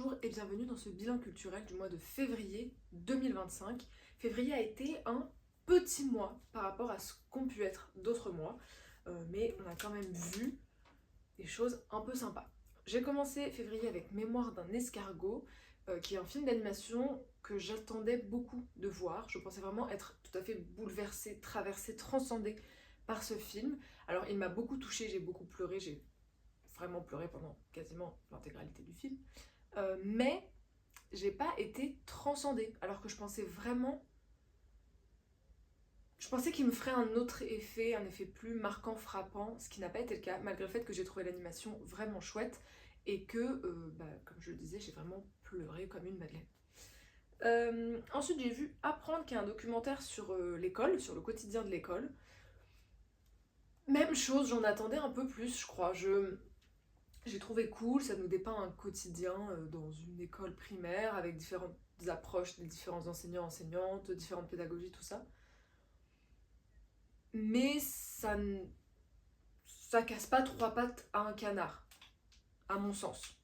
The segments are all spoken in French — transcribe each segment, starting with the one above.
Bonjour et bienvenue dans ce bilan culturel du mois de février 2025. Février a été un petit mois par rapport à ce qu'ont pu être d'autres mois, mais on a quand même vu des choses un peu sympas. J'ai commencé février avec Mémoire d'un escargot, qui est un film d'animation que j'attendais beaucoup de voir. Je pensais vraiment être tout à fait bouleversée, traversée, transcendée par ce film. Alors il m'a beaucoup touchée, j'ai beaucoup pleuré, j'ai vraiment pleuré pendant quasiment l'intégralité du film. Mais j'ai pas été transcendée, alors que je pensais vraiment... Je pensais qu'il me ferait un autre effet, un effet plus marquant, frappant, ce qui n'a pas été le cas, malgré le fait que j'ai trouvé l'animation vraiment chouette, et que, comme je le disais, j'ai vraiment pleuré comme une madeleine. Ensuite, j'ai vu Apprendre, qui est un documentaire sur l'école, sur le quotidien de l'école. Même chose, j'en attendais un peu plus, je crois. J'ai trouvé cool, ça nous dépeint un quotidien dans une école primaire avec différentes approches des différents enseignants, enseignantes, différentes pédagogies, tout ça. Mais ça casse pas trois pattes à un canard, à mon sens.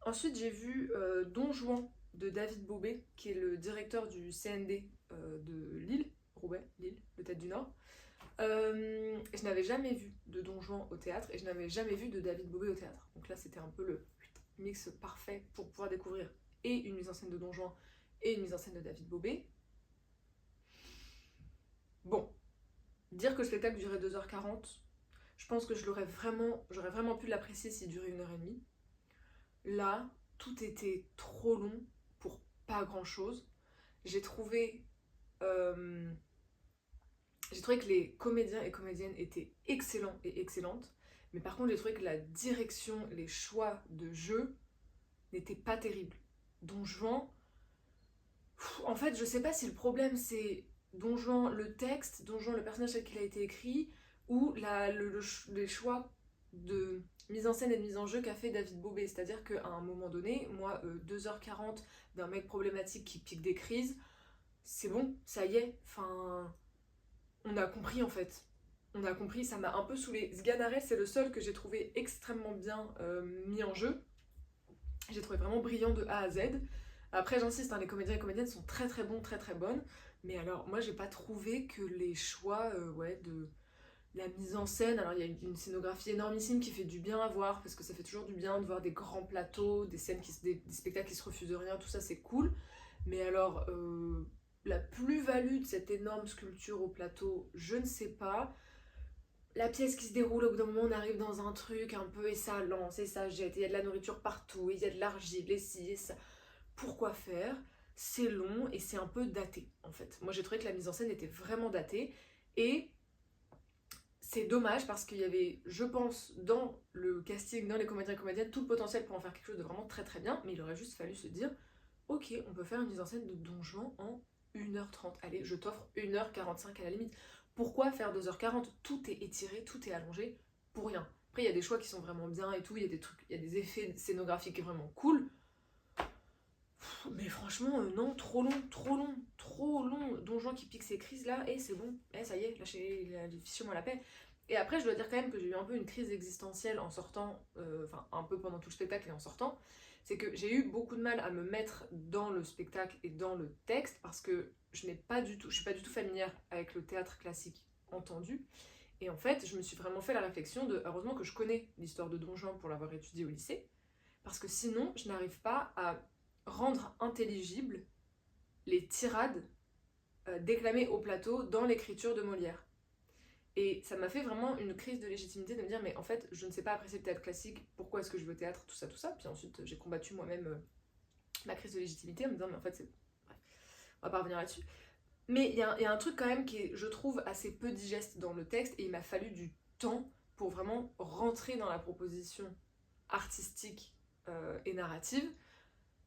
Ensuite, j'ai vu Don Juan de David Bobet, qui est le directeur du CND de Lille, Roubaix, Lille, le Tête du Nord. Je n'avais jamais vu de Don Juan au théâtre et je n'avais jamais vu de David Bobet au théâtre. Donc là, c'était un peu le mix parfait pour pouvoir découvrir et une mise en scène de Don Juan et une mise en scène de David Bobet. Bon, dire que le spectacle durait 2h40, je pense que j'aurais vraiment pu l'apprécier s'il durait 1h30. Là, tout était trop long pour pas grand chose. J'ai trouvé euh, J'ai trouvé que les comédiens et comédiennes étaient excellents et excellentes, mais par contre j'ai trouvé que la direction, les choix de jeu n'étaient pas terribles. Don Juan, en fait je sais pas si le problème c'est Don Juan le texte, Don Juan le personnage tel qu'il a été écrit, ou les choix de mise en scène et de mise en jeu qu'a fait David Bobet. C'est-à-dire qu'à un moment donné, moi 2h40 d'un mec problématique qui pique des crises, c'est bon, ça y est, enfin... On a compris en fait. On a compris, ça m'a un peu saoulé. Sganarelle, c'est le seul que j'ai trouvé extrêmement bien mis en jeu. J'ai trouvé vraiment brillant de A à Z. Après, j'insiste, hein, les comédiens et comédiennes sont très très bons, très très bonnes. Mais alors, moi, j'ai pas trouvé que les choix de la mise en scène. Alors, il y a une scénographie énormissime qui fait du bien à voir, parce que ça fait toujours du bien de voir des grands plateaux, des scènes, des spectacles qui se refusent de rien, tout ça, c'est cool. Mais alors, la plus-value de cette énorme sculpture au plateau, je ne sais pas. La pièce qui se déroule, au bout d'un moment, on arrive dans un truc un peu et ça lance et ça jette, et il y a de la nourriture partout, et il y a de l'argile, et ci et ça. Pourquoi faire? C'est long et c'est un peu daté, en fait. Moi, j'ai trouvé que la mise en scène était vraiment datée, et c'est dommage parce qu'il y avait, je pense, dans le casting, dans les comédiens et comédiennes, tout le potentiel pour en faire quelque chose de vraiment très très bien, mais il aurait juste fallu se dire, ok, on peut faire une mise en scène de Don Juan en 1h30. Allez, je t'offre 1h45 à la limite. Pourquoi faire 2h40? Tout est étiré, tout est allongé, pour rien. Après, il y a des choix qui sont vraiment bien et tout, il y a des trucs, il y a des effets scénographiques vraiment cool. Mais franchement, non, trop long, trop long, trop long. Don Juan qui pique ses crises là, et c'est bon, ça y est, fichez-moi la paix. Et après, je dois dire quand même que j'ai eu un peu une crise existentielle en sortant, enfin un peu pendant tout le spectacle et en sortant. C'est que j'ai eu beaucoup de mal à me mettre dans le spectacle et dans le texte parce que je suis pas du tout familière avec le théâtre classique entendu. Et en fait, je me suis vraiment fait la réflexion de, heureusement que je connais l'histoire de Don Juan pour l'avoir étudié au lycée, parce que sinon, je n'arrive pas à rendre intelligibles les tirades déclamées au plateau dans l'écriture de Molière. Et ça m'a fait vraiment une crise de légitimité de me dire, mais en fait, je ne sais pas apprécier le théâtre classique, pourquoi est-ce que je veux théâtre, tout ça, tout ça. Puis ensuite, j'ai combattu moi-même ma crise de légitimité en me disant, mais en fait, c'est... Bref, on va pas revenir là-dessus. Mais il y a un truc quand même qui est, je trouve, assez peu digeste dans le texte, et il m'a fallu du temps pour vraiment rentrer dans la proposition artistique et narrative,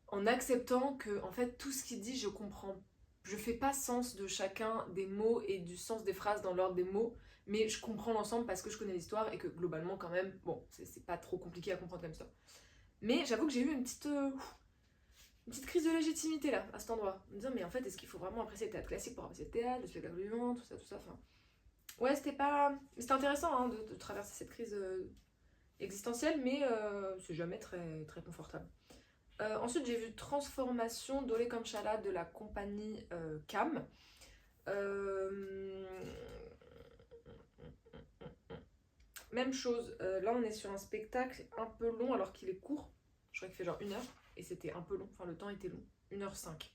en acceptant que, en fait, tout ce qu'il dit, je comprends. Je fais pas sens de chacun des mots et du sens des phrases dans l'ordre des mots, mais je comprends l'ensemble parce que je connais l'histoire et que globalement, quand même, bon, c'est pas trop compliqué à comprendre comme ça. Mais j'avoue que j'ai eu une petite crise de légitimité là, à cet endroit. Me dire, mais en fait, est-ce qu'il faut vraiment apprécier le théâtre classique pour apprécier le théâtre, le spectacle vivant, tout ça, enfin. Ouais, c'était pas. C'était intéressant hein, de traverser cette crise existentielle, mais c'est jamais très, très confortable. Ensuite, j'ai vu Transformation d'Ole Kanchala de la compagnie Cam. Euh, Même chose, là on est sur un spectacle un peu long alors qu'il est court. Je crois qu'il fait genre 1 heure et c'était un peu long, enfin le temps était long, 1h05.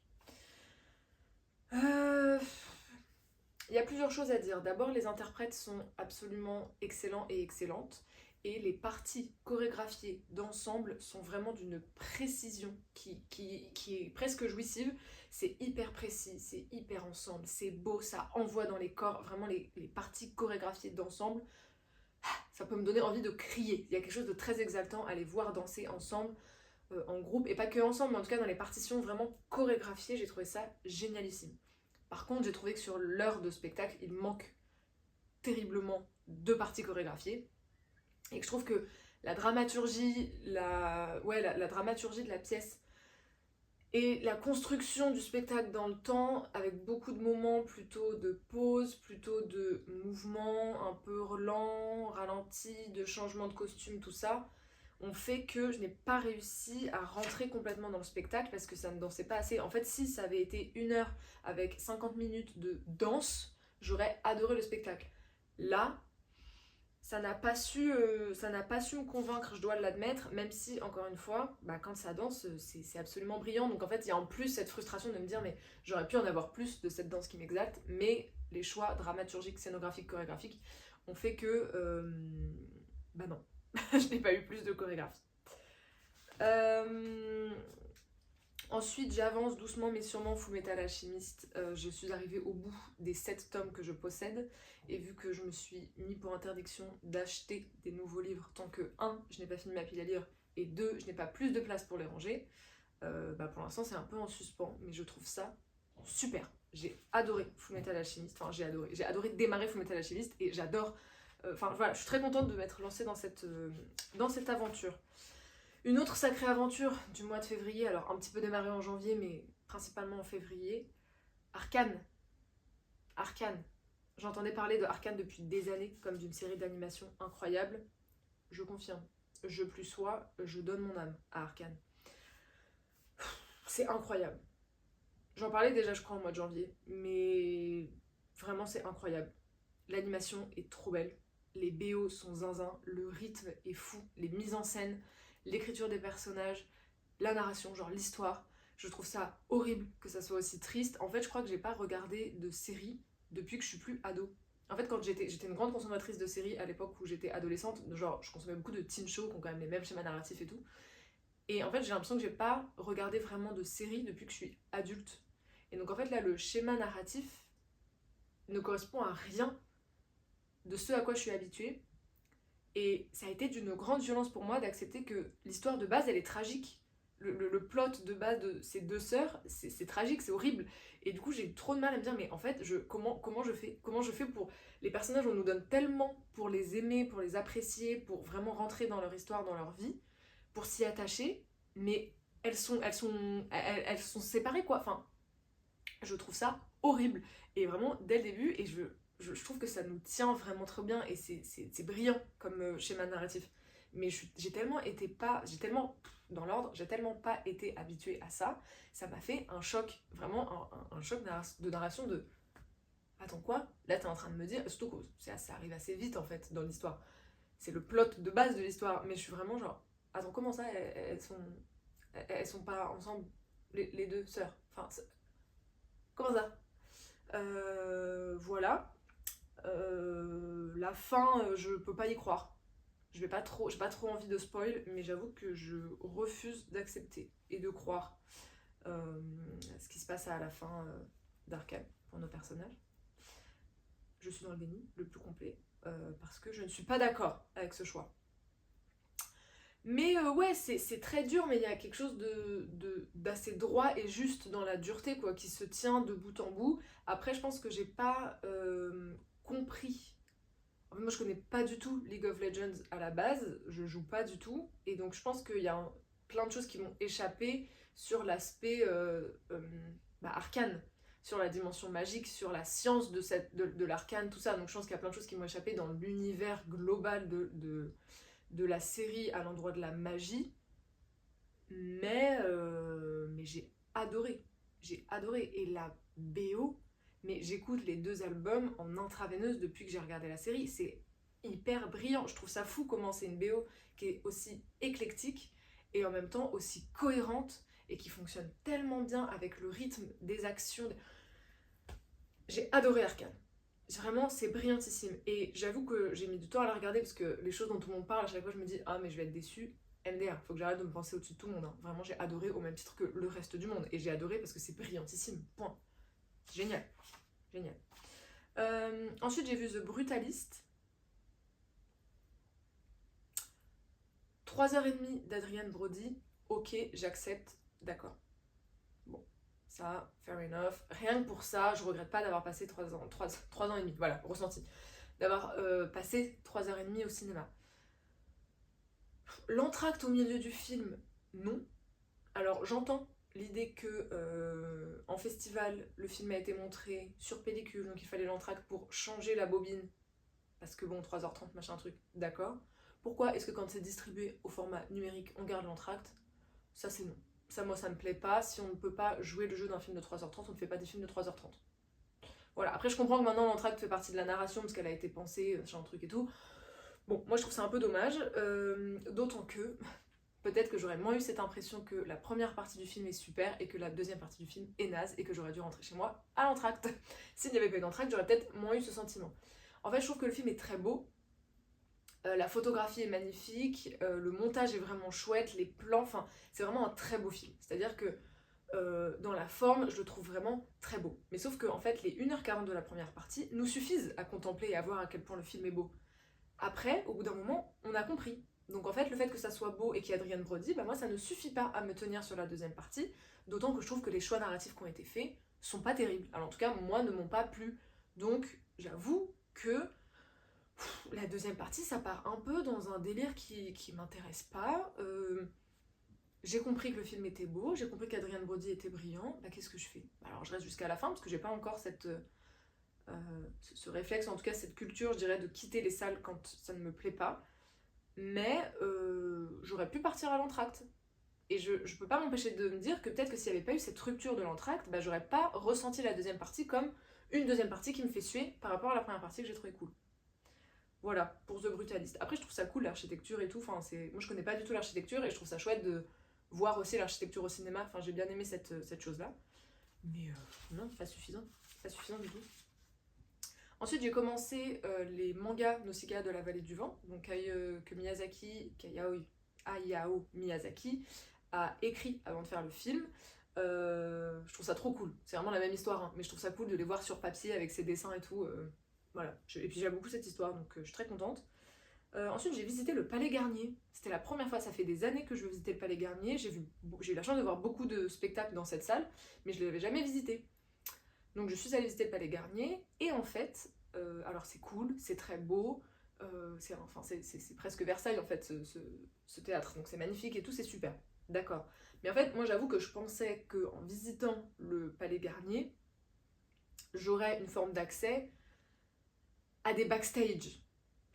Il y a plusieurs choses à dire. D'abord, les interprètes sont absolument excellents et excellentes. Et les parties chorégraphiées d'ensemble sont vraiment d'une précision qui est presque jouissive. C'est hyper précis, c'est hyper ensemble, c'est beau, ça envoie dans les corps. Vraiment, les parties chorégraphiées d'ensemble, ça peut me donner envie de crier. Il y a quelque chose de très exaltant à les voir danser ensemble, en groupe. Et pas que ensemble, mais en tout cas dans les partitions vraiment chorégraphiées, j'ai trouvé ça génialissime. Par contre, j'ai trouvé que sur l'heure de spectacle, il manque terriblement de parties chorégraphiées. Et que je trouve que la dramaturgie, la dramaturgie de la pièce et la construction du spectacle dans le temps, avec beaucoup de moments plutôt de pause, plutôt de mouvements un peu lents, ralentis, de changement de costume, tout ça, ont fait que je n'ai pas réussi à rentrer complètement dans le spectacle parce que ça ne dansait pas assez. En fait, si ça avait été 1 heure avec 50 minutes de danse, j'aurais adoré le spectacle. Là, ça n'a pas su me convaincre, je dois l'admettre, même si, encore une fois, bah, quand ça danse, c'est absolument brillant. Donc en fait, il y a en plus cette frustration de me dire, mais j'aurais pu en avoir plus de cette danse qui m'exalte, mais les choix dramaturgiques, scénographiques, chorégraphiques ont fait que, bah non, je n'ai pas eu plus de chorégraphie. Ensuite, j'avance doucement mais sûrement Fullmetal Alchemist. Je suis arrivée au bout des 7 tomes que je possède. Et vu que je me suis mis pour interdiction d'acheter des nouveaux livres tant que 1, je n'ai pas fini ma pile à lire, et 2, je n'ai pas plus de place pour les ranger, bah pour l'instant c'est un peu en suspens, mais je trouve ça super. J'ai adoré Fullmetal Alchemist, enfin j'ai adoré démarrer Fullmetal Alchemist et j'adore... Enfin voilà, je suis très contente de m'être lancée dans cette aventure. Une autre sacrée aventure du mois de février, alors un petit peu démarrée en janvier, mais principalement en février, Arcane. Arcane. J'entendais parler de Arcane depuis des années, comme d'une série d'animation incroyable. Je confirme. Je plus sois, je donne mon âme à Arcane. C'est incroyable. J'en parlais déjà, je crois, au mois de janvier, mais vraiment, c'est incroyable. L'animation est trop belle. Les BO sont zinzin, le rythme est fou, les mises en scène, l'écriture des personnages, la narration, genre l'histoire. Je trouve ça horrible que ça soit aussi triste. En fait, je crois que j'ai pas regardé de série depuis que je suis plus ado. En fait, quand j'étais une grande consommatrice de séries à l'époque où j'étais adolescente, genre je consommais beaucoup de teen shows qui ont quand même les mêmes schémas narratifs et tout. Et en fait, j'ai l'impression que j'ai pas regardé vraiment de séries depuis que je suis adulte. Et donc en fait, là, le schéma narratif ne correspond à rien de ce à quoi je suis habituée. Et ça a été d'une grande violence pour moi d'accepter que l'histoire de base, elle est tragique. Le plot de base de ces deux sœurs, c'est tragique, c'est horrible. Et du coup, j'ai eu trop de mal à me dire, mais en fait, comment je fais pour... Les personnages, on nous donne tellement pour les aimer, pour les apprécier, pour vraiment rentrer dans leur histoire, dans leur vie, pour s'y attacher, mais elles sont séparées, quoi. Enfin, je trouve ça horrible. Et vraiment, dès le début, et je trouve que ça nous tient vraiment très bien et c'est brillant comme schéma narratif. Mais j'ai tellement été pas, j'ai tellement, dans l'ordre, j'ai tellement pas été habituée à ça, ça m'a fait un choc, vraiment un choc de narration de attends quoi? Là t'es en train de me dire, surtout que ça arrive assez vite en fait dans l'histoire. C'est le plot de base de l'histoire, mais je suis vraiment genre attends comment ça elles sont pas ensemble les deux sœurs? Enfin, comment ça? Voilà. La fin, je peux pas y croire. J'ai pas trop envie de spoil, mais j'avoue que je refuse d'accepter et de croire ce qui se passe à la fin d'Arcane pour nos personnages. Je suis dans le déni le plus complet parce que je ne suis pas d'accord avec ce choix. Mais ouais, c'est très dur, mais il y a quelque chose d'assez droit et juste dans la dureté, quoi, qui se tient de bout en bout. Après, je pense que j'ai pas compris. En fait, moi, je connais pas du tout League of Legends à la base, je joue pas du tout, et donc je pense qu'il y a plein de choses qui m'ont échappé sur l'aspect arcane, sur la dimension magique, sur la science de l'arcane, tout ça. Donc je pense qu'il y a plein de choses qui m'ont échappé dans l'univers global de la série à l'endroit de la magie. Mais adoré. J'ai adoré. Et la BO, mais j'écoute les 2 albums en intraveineuse depuis que j'ai regardé la série. C'est hyper brillant. Je trouve ça fou comment c'est une BO qui est aussi éclectique et en même temps aussi cohérente et qui fonctionne tellement bien avec le rythme des actions. J'ai adoré Arcane. Vraiment, c'est brillantissime. Et j'avoue que j'ai mis du temps à la regarder parce que les choses dont tout le monde parle, à chaque fois je me dis ah mais je vais être déçue. MDR, faut que j'arrête de me penser au-dessus de tout le monde. Hein. Vraiment, j'ai adoré au même titre que le reste du monde. Et j'ai adoré parce que c'est brillantissime. Point. Génial. Génial. Ensuite, j'ai vu The Brutalist. 3h30 d'Adrian Brody. Ok, j'accepte. D'accord. Bon, ça, fair enough. Rien que pour ça, je regrette pas d'avoir passé 3 ans et demi. Voilà, ressenti. D'avoir passé 3h30 au cinéma. L'entracte au milieu du film, non. Alors j'entends l'idée que en festival, le film a été montré sur pellicule, donc il fallait l'entracte pour changer la bobine. Parce que bon, 3h30, machin truc, d'accord. Pourquoi est-ce que quand c'est distribué au format numérique, on garde l'entracte? Ça c'est non. Ça moi ça me plaît pas, si on ne peut pas jouer le jeu d'un film de 3h30, on ne fait pas des films de 3h30. Voilà, après je comprends que maintenant l'entracte fait partie de la narration parce qu'elle a été pensée, machin truc et tout. Bon, moi je trouve ça un peu dommage, d'autant que peut-être que j'aurais moins eu cette impression que la première partie du film est super et que la deuxième partie du film est naze et que j'aurais dû rentrer chez moi à l'entracte. S'il n'y avait pas eu d'entracte, j'aurais peut-être moins eu ce sentiment. En fait, je trouve que le film est très beau, la photographie est magnifique, le montage est vraiment chouette, les plans, enfin, c'est vraiment un très beau film. C'est-à-dire que dans la forme, je le trouve vraiment très beau. Mais sauf que en fait, les 1h40 de la première partie nous suffisent à contempler et à voir à quel point le film est beau. Après, au bout d'un moment, on a compris. Donc en fait, le fait que ça soit beau et qu'il y ait Adrian Brody, bah moi ça ne suffit pas à me tenir sur la deuxième partie, d'autant que je trouve que les choix narratifs qui ont été faits sont pas terribles. Alors en tout cas, moi, ne m'ont pas plu. Donc j'avoue que la deuxième partie, ça part un peu dans un délire qui m'intéresse pas. J'ai compris que le film était beau, j'ai compris qu'Adrian Brody était brillant. Bah qu'est-ce que je fais? Alors je reste jusqu'à la fin parce que j'ai pas encore ce réflexe, en tout cas cette culture, je dirais, de quitter les salles quand ça ne me plaît pas. Mais j'aurais pu partir à l'entracte. Et je peux pas m'empêcher de me dire que peut-être que s'il n'y avait pas eu cette rupture de l'entracte, bah, j'aurais pas ressenti la deuxième partie comme une deuxième partie qui me fait suer par rapport à la première partie que j'ai trouvé cool. Voilà, pour The Brutalist. Après, je trouve ça cool l'architecture et tout. Enfin, moi, je connais pas du tout l'architecture et je trouve ça chouette de voir aussi l'architecture au cinéma. Enfin, j'ai bien aimé cette chose-là. Mais non, pas suffisant. Pas suffisant du tout. Ensuite, j'ai commencé les mangas Nausicaa de la vallée du vent, donc que Hayao Miyazaki a écrit avant de faire le film. Je trouve ça trop cool. C'est vraiment la même histoire, hein, mais je trouve ça cool de les voir sur papier avec ses dessins et tout. Voilà. Et puis j'aime beaucoup cette histoire, donc je suis très contente. Ensuite, j'ai visité le Palais Garnier. C'était la première fois, ça fait des années que je veux visiter le Palais Garnier. J'ai eu la chance de voir beaucoup de spectacles dans cette salle, mais je ne l'avais jamais visité. Donc je suis allée visiter le Palais Garnier, et en fait, alors c'est cool, c'est très beau, c'est presque Versailles en fait, ce théâtre, donc c'est magnifique et tout, c'est super, d'accord. Mais en fait, moi j'avoue que je pensais qu'en visitant le Palais Garnier, j'aurais une forme d'accès à des backstage.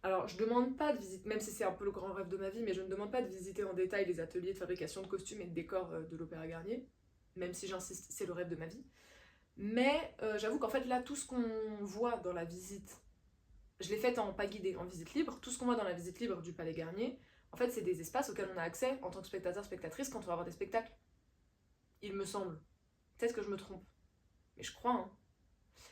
Alors je demande pas de visiter, même si c'est un peu le grand rêve de ma vie, mais je ne demande pas de visiter en détail les ateliers de fabrication de costumes et de décors de l'Opéra Garnier, même si j'insiste, c'est le rêve de ma vie. Mais j'avoue qu'en fait là, tout ce qu'on voit dans la visite, je l'ai faite en pas guidée, en visite libre, tout ce qu'on voit dans la visite libre du Palais Garnier, en fait c'est des espaces auxquels on a accès en tant que spectateur, spectatrice quand on va voir des spectacles. Il me semble. Peut-être que je me trompe. Mais je crois, hein.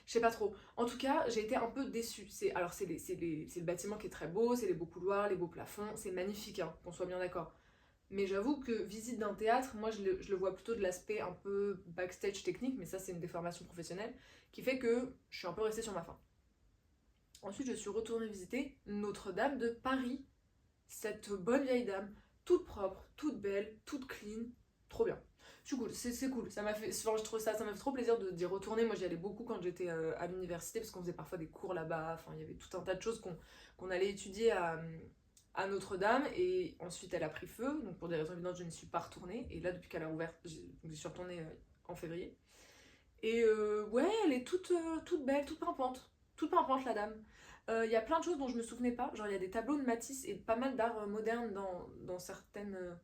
Je sais pas trop. En tout cas, j'ai été un peu déçue. Alors c'est le bâtiment qui est très beau, c'est les beaux couloirs, les beaux plafonds, c'est magnifique, hein, qu'on soit bien d'accord. Mais j'avoue que visite d'un théâtre, moi je le vois plutôt de l'aspect un peu backstage technique, mais ça c'est une déformation professionnelle, qui fait que je suis un peu restée sur ma faim. Ensuite je suis retournée visiter Notre-Dame de Paris, cette bonne vieille dame, toute propre, toute belle, toute clean, trop bien. C'est cool, c'est cool, ça m'a fait, enfin, je trouve ça m'a fait trop plaisir d'y retourner. Moi j'y allais beaucoup quand j'étais à l'université, parce qu'on faisait parfois des cours là-bas, enfin il y avait tout un tas de choses qu'on allait étudier à Notre-Dame, et ensuite elle a pris feu, donc pour des raisons évidentes je n'y suis pas retournée, et là depuis qu'elle a ouvert, j'y suis retournée en février. Et ouais, elle est toute belle, toute pimpante la dame. Il y a plein de choses dont je me souvenais pas, genre il y a des tableaux de Matisse et pas mal d'art moderne dans certaines,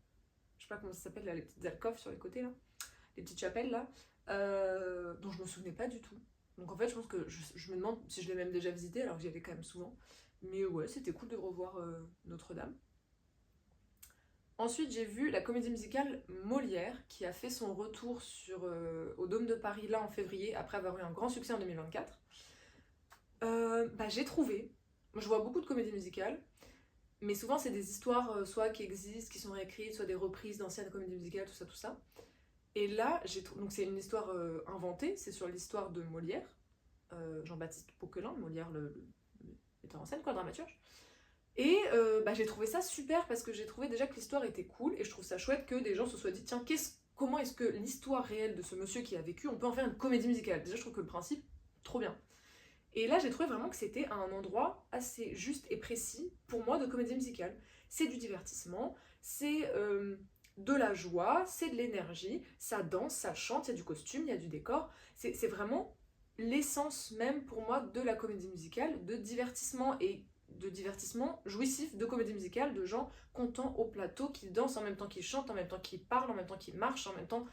je sais pas comment ça s'appelle là, les petites alcôves sur les côtés là. les petites chapelles là, dont je me souvenais pas du tout. Donc en fait, je pense que je me demande si je l'ai même déjà visité, alors que j'y allais quand même souvent. Mais ouais, c'était cool de revoir Notre-Dame. Ensuite, j'ai vu la comédie musicale Molière, qui a fait son retour au Dôme de Paris là en février, après avoir eu un grand succès en 2024. J'ai trouvé, moi je vois beaucoup de comédies musicales, mais souvent c'est des histoires soit qui existent, qui sont réécrites, soit des reprises d'anciennes comédies musicales, tout ça, tout ça. Et là, donc c'est une histoire inventée, c'est sur l'histoire de Molière, Jean-Baptiste Poquelin, Molière le metteur en scène, quoi, le dramaturge. Et j'ai trouvé ça super parce que j'ai trouvé déjà que l'histoire était cool et je trouve ça chouette que des gens se soient dit tiens, comment est-ce que l'histoire réelle de ce monsieur qui a vécu, on peut en faire une comédie musicale. Déjà, je trouve que le principe, trop bien. Et là, j'ai trouvé vraiment que c'était un endroit assez juste et précis pour moi de comédie musicale. C'est du divertissement, c'est de la joie, c'est de l'énergie, ça danse, ça chante, il y a du costume, il y a du décor. C'est vraiment l'essence même pour moi de la comédie musicale, de divertissement jouissif de comédie musicale, de gens contents au plateau, qui dansent en même temps qu'ils chantent, en même temps qu'ils parlent, en même temps qu'ils marchent, en même temps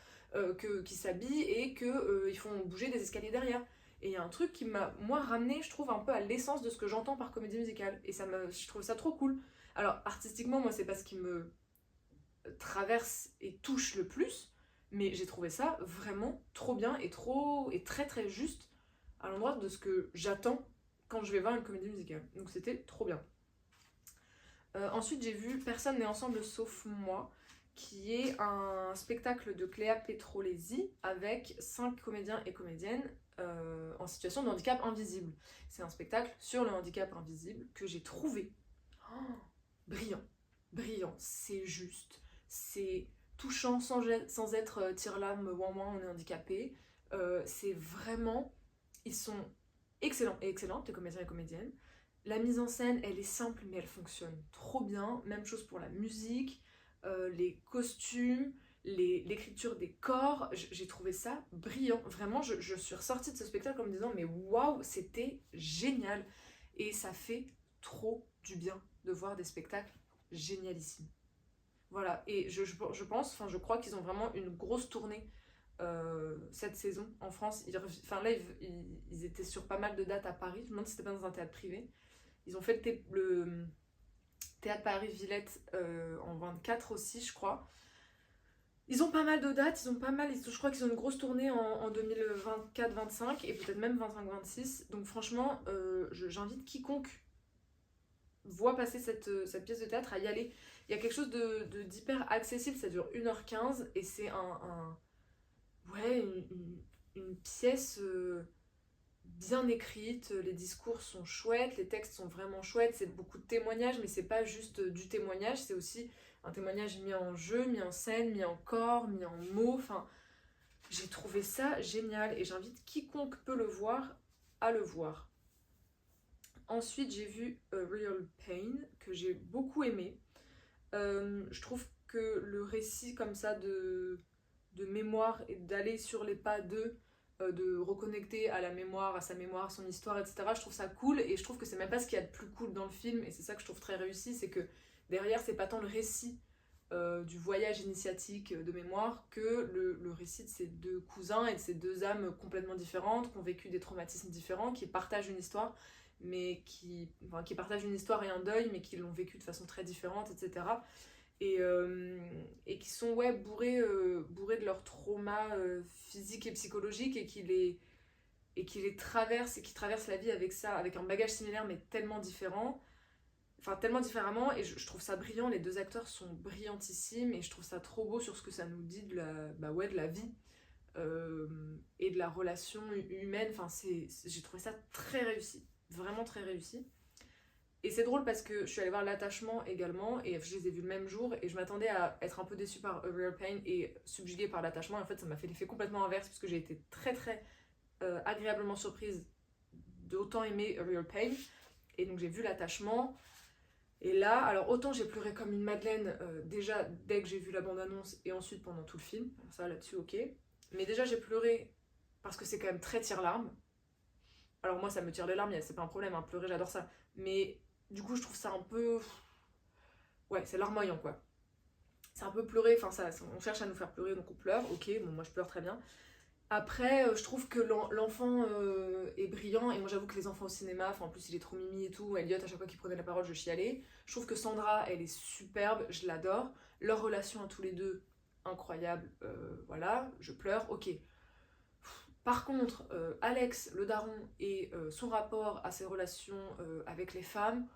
qu'ils s'habillent et qu'ils font bouger des escaliers derrière. Et il y a un truc qui m'a, moi, ramené, je trouve, un peu à l'essence de ce que j'entends par comédie musicale. Et je trouve ça trop cool. Alors, artistiquement, moi, c'est pas ce qui me traverse et touche le plus, mais j'ai trouvé ça vraiment trop bien et très très juste à l'endroit de ce que j'attends quand je vais voir une comédie musicale. Donc c'était trop bien. Ensuite, j'ai vu Personne n'est ensemble sauf moi, qui est un spectacle de Cléa Petrolesi avec 5 comédiens et comédiennes en situation de handicap invisible. C'est un spectacle sur le handicap invisible que j'ai trouvé brillant. Brillant, c'est juste, c'est touchant sans être tire-lame, ouin ouin, on est handicapé. C'est vraiment, ils sont excellents et excellentes, les comédiens et comédiennes. La mise en scène, elle est simple, mais elle fonctionne trop bien. Même chose pour la musique, les costumes, l'écriture des corps. J'ai trouvé ça brillant. Vraiment, je suis ressortie de ce spectacle en me disant, mais waouh, c'était génial. Et ça fait trop du bien de voir des spectacles génialissimes. Voilà, et je pense, enfin je crois qu'ils ont vraiment une grosse tournée cette saison en France. Là, ils étaient sur pas mal de dates à Paris. Je me demande si c'était pas dans un théâtre privé. Ils ont fait le théâtre Paris-Villette en 24 aussi, je crois. Ils ont pas mal de dates, je crois qu'ils ont une grosse tournée en 2024-25 et peut-être même 25-26. Donc franchement, j'invite quiconque voit passer cette pièce de théâtre à y aller. Il y a quelque chose d'hyper accessible, ça dure 1h15 et c'est ouais, une pièce bien écrite, les discours sont chouettes, les textes sont vraiment chouettes, c'est beaucoup de témoignages, mais c'est pas juste du témoignage, c'est aussi un témoignage mis en jeu, mis en scène, mis en corps, mis en mots, enfin, j'ai trouvé ça génial et j'invite quiconque peut le voir à le voir. Ensuite, j'ai vu Real Pain, que j'ai beaucoup aimé. Je trouve que le récit comme ça de mémoire et d'aller sur les pas de reconnecter à la mémoire, à sa mémoire, son histoire, etc. Je trouve ça cool et je trouve que c'est même pas ce qu'il y a de plus cool dans le film et c'est ça que je trouve très réussi, c'est que derrière c'est pas tant le récit du voyage initiatique de mémoire que le récit de ces deux cousins et de ces deux âmes complètement différentes qui ont vécu des traumatismes différents, qui partagent une histoire mais qui partagent une histoire et un deuil mais qui l'ont vécu de façon très différente, etc. Et qui sont ouais, bourrés de leurs traumas physiques et psychologiques et qui les traversent et qui traversent la vie avec ça, avec un bagage similaire mais tellement différent, enfin tellement différemment, et je trouve ça brillant, les deux acteurs sont brillantissimes et je trouve ça trop beau sur ce que ça nous dit de la vie et de la relation humaine, enfin j'ai trouvé ça très réussi, vraiment très réussi. Et c'est drôle parce que je suis allée voir L'attachement également et je les ai vus le même jour et je m'attendais à être un peu déçue par A Real Pain et subjuguée par L'attachement et en fait ça m'a fait l'effet complètement inverse puisque j'ai été très très agréablement surprise d'autant aimer A Real Pain et donc j'ai vu L'attachement et là, alors autant j'ai pleuré comme une madeleine déjà dès que j'ai vu la bande-annonce et ensuite pendant tout le film, alors ça là-dessus ok, mais déjà j'ai pleuré parce que c'est quand même très tire-larmes. Alors moi ça me tire les larmes, c'est pas un problème, hein, pleurer j'adore ça, mais du coup je trouve ça un peu... Ouais, c'est larmoyant quoi. c'est un peu pleurer, enfin on cherche à nous faire pleurer donc on pleure, ok, bon moi je pleure très bien. Après, je trouve que l'enfant est brillant, et moi j'avoue que les enfants au cinéma, enfin en plus il est trop mimi et tout, Elliot à chaque fois qu'il prenait la parole je chialais. Je trouve que Sandra elle est superbe, je l'adore, leur relation à tous les deux, incroyable, voilà, je pleure, ok. Par contre, Alex, le daron, et son rapport à ses relations avec les femmes,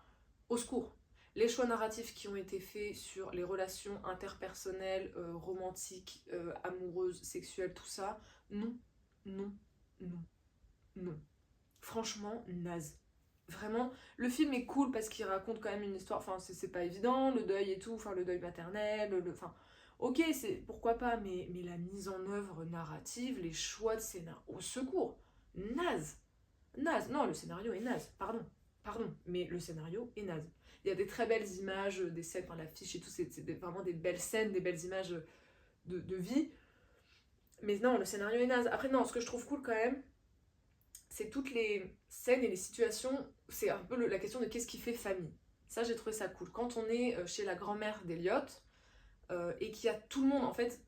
au secours. Les choix narratifs qui ont été faits sur les relations interpersonnelles, romantiques, amoureuses, sexuelles, tout ça, non, non, non, non. Franchement, naze. Vraiment, le film est cool parce qu'il raconte quand même une histoire, enfin c'est pas évident, le deuil et tout, enfin le deuil maternel, enfin ok, c'est pourquoi pas, mais la mise en œuvre narrative, les choix de scénario, au secours, naze, naze, non le scénario est naze, pardon, mais le scénario est naze. Il y a des très belles images, des scènes, enfin l'affiche et tout, vraiment des belles scènes, des belles images de vie, mais non, le scénario est naze. Après non, ce que je trouve cool quand même, c'est toutes les scènes et les situations, c'est un peu la question de qu'est-ce qui fait famille. Ça, j'ai trouvé ça cool. Quand on est chez la grand-mère d'Eliot, et qu'il y a tout le monde, en fait,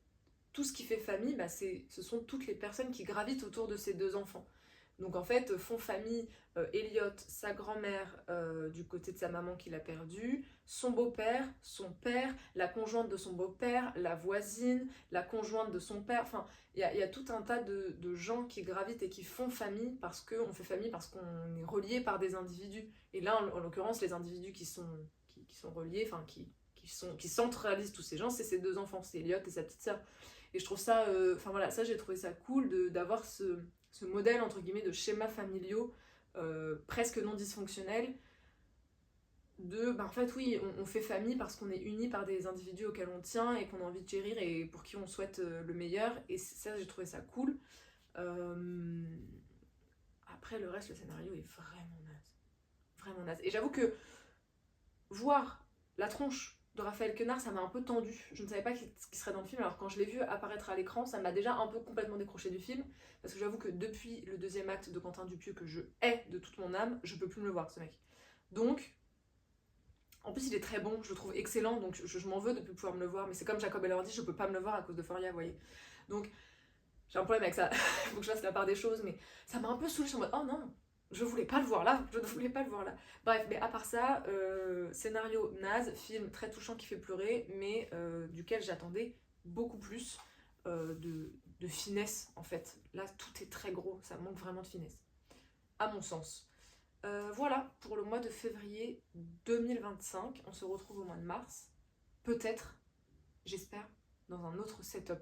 tout ce qui fait famille, bah, ce sont toutes les personnes qui gravitent autour de ces deux enfants. Donc en fait, font famille Elliot, sa grand-mère du côté de sa maman qu'il a perdue, son beau-père, son père, la conjointe de son beau-père, la voisine, la conjointe de son père. Enfin, il y a tout un tas de gens qui gravitent et qui font famille parce qu'on fait famille, parce qu'on est relié par des individus. Et là, en l'occurrence, les individus qui sont reliés, enfin qui centralisent tous ces gens, c'est ces deux enfants, c'est Elliot et sa petite sœur. Et je trouve ça, enfin voilà, ça j'ai trouvé ça cool d'avoir ce modèle entre guillemets de schémas familiaux presque non dysfonctionnels de, bah en fait oui, on fait famille parce qu'on est unis par des individus auxquels on tient et qu'on a envie de chérir et pour qui on souhaite le meilleur, et ça j'ai trouvé ça cool. Euh, Après le reste, le scénario est vraiment naze, et j'avoue que voir la tronche de Raphaël Quenard, ça m'a un peu tendu. Je ne savais pas qu'il serait dans le film, alors quand je l'ai vu apparaître à l'écran, ça m'a déjà un peu complètement décroché du film, parce que j'avoue que depuis le deuxième acte de Quentin Dupieux, que je hais de toute mon âme, je peux plus me le voir, ce mec. Donc, en plus il est très bon, je le trouve excellent, donc je m'en veux de ne plus pouvoir me le voir, mais c'est comme Jacob Elordi, je peux pas me le voir à cause de Foria, vous voyez. Donc, j'ai un problème avec ça, il faut que je fasse la part des choses, mais ça m'a un peu saoulée, je suis en mode, oh non, je voulais pas le voir là, je ne voulais pas le voir là. Bref, mais à part ça, scénario naze, film très touchant qui fait pleurer, mais duquel j'attendais beaucoup plus de finesse en fait. Là, tout est très gros, ça manque vraiment de finesse, à mon sens. Voilà pour le mois de février 2025. On se retrouve au mois de mars. Peut-être, j'espère, dans un autre setup